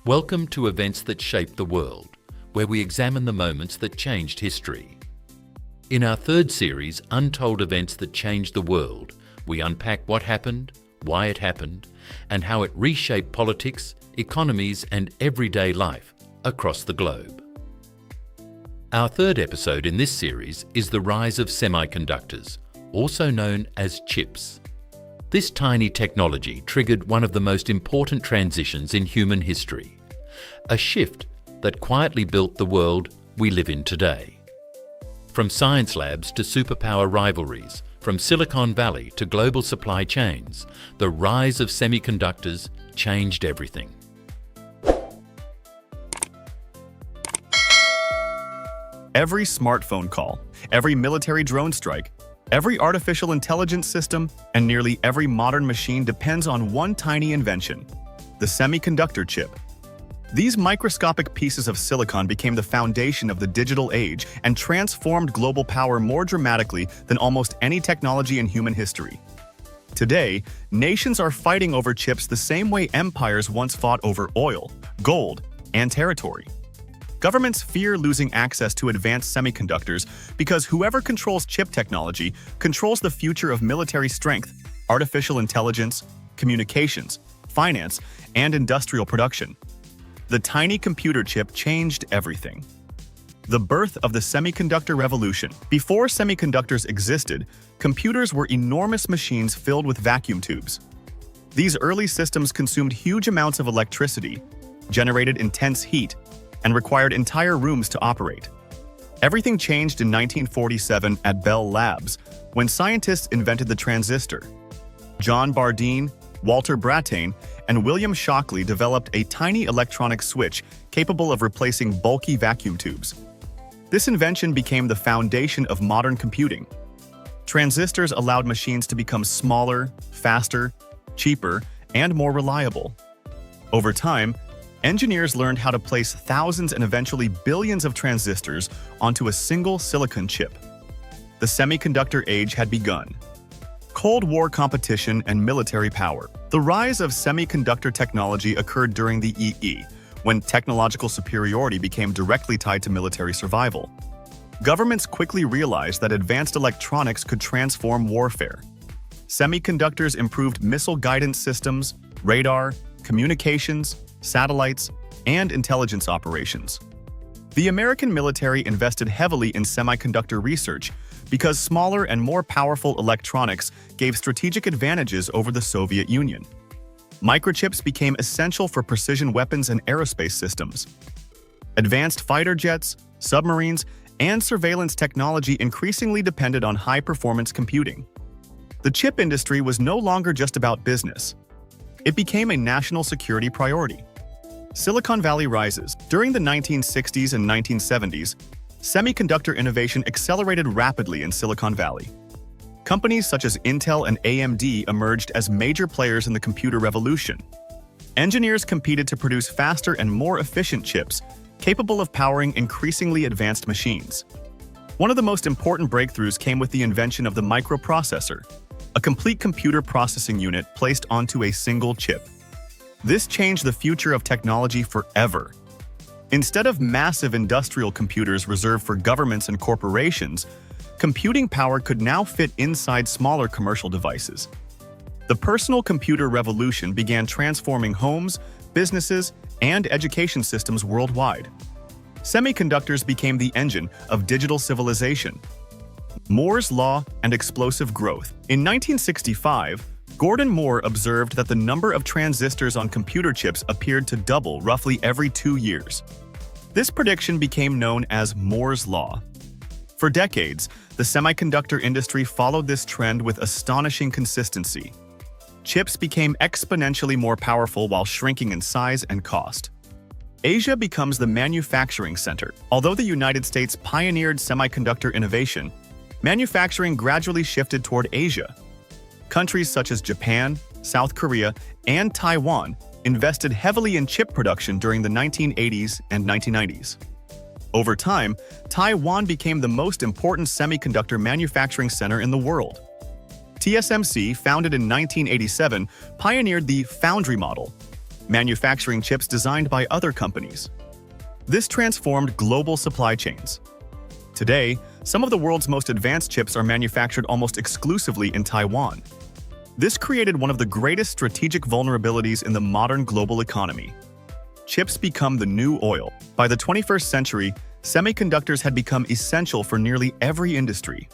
Welcome to Events That Shaped the World, where we examine the moments that changed history. In our third series, Untold Events That Changed the World, we unpack what happened, why it happened, and how it reshaped politics, economies, and everyday life across the globe. Our third episode in this series is the rise of semiconductors, also known as chips. This tiny technology triggered one of the most important transitions in human history, a shift that quietly built the world we live in today. From science labs to superpower rivalries, from Silicon Valley to global supply chains, the rise of semiconductors changed everything. Every smartphone call, every military drone strike, every artificial intelligence system, and nearly every modern machine depends on one tiny invention, the semiconductor chip. These microscopic pieces of silicon became the foundation of the digital age and transformed global power more dramatically than almost any technology in human history. Today, nations are fighting over chips the same way empires once fought over oil, gold, and territory. Governments fear losing access to advanced semiconductors because whoever controls chip technology controls the future of military strength, artificial intelligence, communications, finance, and industrial production. The tiny computer chip changed everything. The birth of the semiconductor revolution. Before semiconductors existed, computers were enormous machines filled with vacuum tubes. These early systems consumed huge amounts of electricity, generated intense heat, and required entire rooms to operate. Everything changed in 1947 at Bell Labs, when scientists invented the transistor. John Bardeen, Walter Brattain, and William Shockley developed a tiny electronic switch capable of replacing bulky vacuum tubes. This invention became the foundation of modern computing. Transistors allowed machines to become smaller, faster, cheaper, and more reliable. Over time, engineers learned how to place thousands and eventually billions of transistors onto a single silicon chip. The semiconductor age had begun. Cold War competition and military power. The rise of semiconductor technology occurred during the EE, when technological superiority became directly tied to military survival. Governments quickly realized that advanced electronics could transform warfare. Semiconductors improved missile guidance systems, radar, communications, satellites, and intelligence operations. The American military invested heavily in semiconductor research because smaller and more powerful electronics gave strategic advantages over the Soviet Union. Microchips became essential for precision weapons and aerospace systems. Advanced fighter jets, submarines, and surveillance technology increasingly depended on high-performance computing. The chip industry was no longer just about business. It became a national security priority. Silicon Valley rises. During the 1960s and 1970s, semiconductor innovation accelerated rapidly in Silicon Valley. Companies such as Intel and AMD emerged as major players in the computer revolution. Engineers competed to produce faster and more efficient chips, capable of powering increasingly advanced machines. One of the most important breakthroughs came with the invention of the microprocessor, a complete computer processing unit placed onto a single chip. This changed the future of technology forever. Instead of massive industrial computers reserved for governments and corporations, computing power could now fit inside smaller commercial devices. The personal computer revolution began transforming homes, businesses, and education systems worldwide. Semiconductors became the engine of digital civilization. Moore's Law and explosive growth. In 1965, Gordon Moore observed that the number of transistors on computer chips appeared to double roughly every 2 years. This prediction became known as Moore's Law. For decades, the semiconductor industry followed this trend with astonishing consistency. Chips became exponentially more powerful while shrinking in size and cost. Asia becomes the manufacturing center. Although the United States pioneered semiconductor innovation, manufacturing gradually shifted toward Asia. Countries such as Japan, South Korea, and Taiwan invested heavily in chip production during the 1980s and 1990s. Over time, Taiwan became the most important semiconductor manufacturing center in the world. TSMC, founded in 1987, pioneered the foundry model. manufacturing chips designed by other companies. This transformed global supply chains. Today, some of the world's most advanced chips are manufactured almost exclusively in Taiwan. This created one of the greatest strategic vulnerabilities in the modern global economy. Chips become the new oil. By the 21st century, semiconductors had become essential for nearly every industry.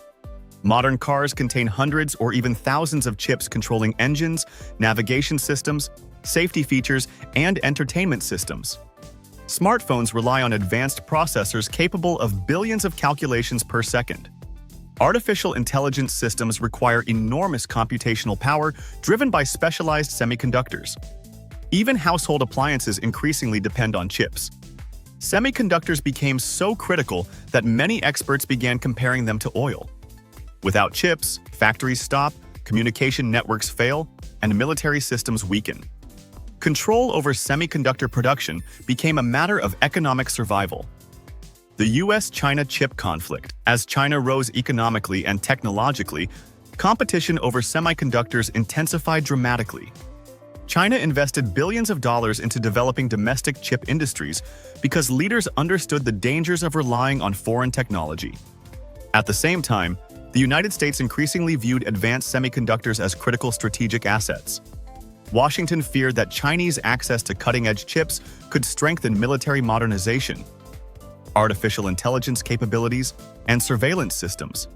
Modern cars contain hundreds or even thousands of chips controlling engines, navigation systems, safety features, and entertainment systems. Smartphones rely on advanced processors capable of billions of calculations per second. Artificial intelligence systems require enormous computational power driven by specialized semiconductors. Even household appliances increasingly depend on chips. Semiconductors became so critical that many experts began comparing them to oil. Without chips, factories stop, communication networks fail, and military systems weaken. Control over semiconductor production became a matter of economic survival. The US-China chip conflict. As China rose economically and technologically, competition over semiconductors intensified dramatically. China invested billions of dollars into developing domestic chip industries because leaders understood the dangers of relying on foreign technology. At the same time, the United States increasingly viewed advanced semiconductors as critical strategic assets. Washington feared that Chinese access to cutting-edge chips could strengthen military modernization, artificial intelligence capabilities, and surveillance systems.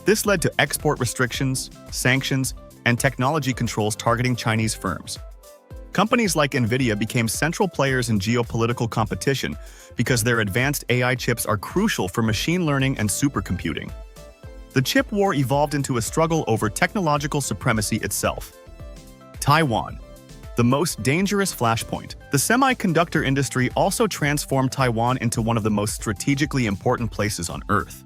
This led to export restrictions, sanctions, and technology controls targeting Chinese firms. Companies like NVIDIA became central players in geopolitical competition because their advanced AI chips are crucial for machine learning and supercomputing. The chip war evolved into a struggle over technological supremacy itself. Taiwan, the most dangerous flashpoint. The semiconductor industry also transformed Taiwan into one of the most strategically important places on Earth.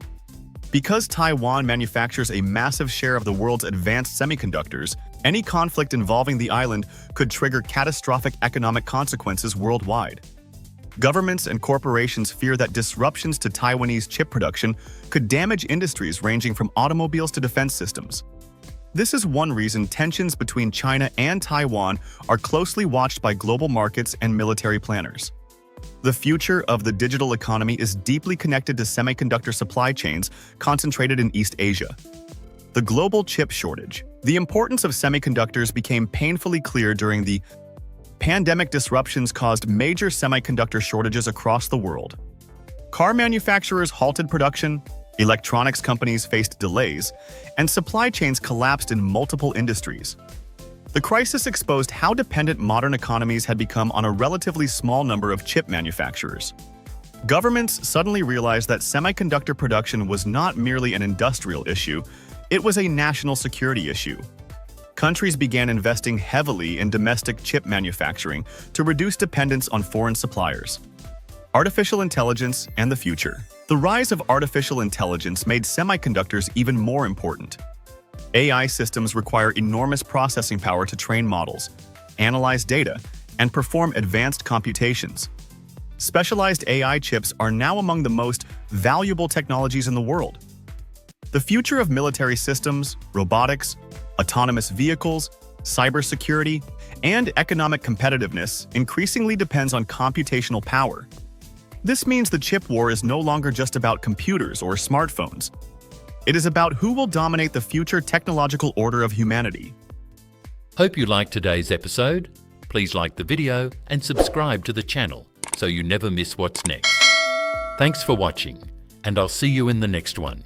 Because Taiwan manufactures a massive share of the world's advanced semiconductors, any conflict involving the island could trigger catastrophic economic consequences worldwide. Governments and corporations fear that disruptions to Taiwanese chip production could damage industries ranging from automobiles to defense systems. This is one reason tensions between China and Taiwan are closely watched by global markets and military planners. The future of the digital economy is deeply connected to semiconductor supply chains concentrated in East Asia. The global chip shortage. The importance of semiconductors became painfully clear during the pandemic. Disruptions caused major semiconductor shortages across the world. Car manufacturers halted production, electronics companies faced delays, and supply chains collapsed in multiple industries. The crisis exposed how dependent modern economies had become on a relatively small number of chip manufacturers. Governments suddenly realized that semiconductor production was not merely an industrial issue, it was a national security issue. Countries began investing heavily in domestic chip manufacturing to reduce dependence on foreign suppliers. Artificial intelligence and the future. The rise of artificial intelligence made semiconductors even more important. AI systems require enormous processing power to train models, analyze data, and perform advanced computations. Specialized AI chips are now among the most valuable technologies in the world. The future of military systems, robotics, autonomous vehicles, cybersecurity, and economic competitiveness increasingly depends on computational power. This means the chip war is no longer just about computers or smartphones. It is about who will dominate the future technological order of humanity. Hope you liked today's episode. Please like the video and subscribe to the channel so you never miss what's next. Thanks for watching, and I'll see you in the next one.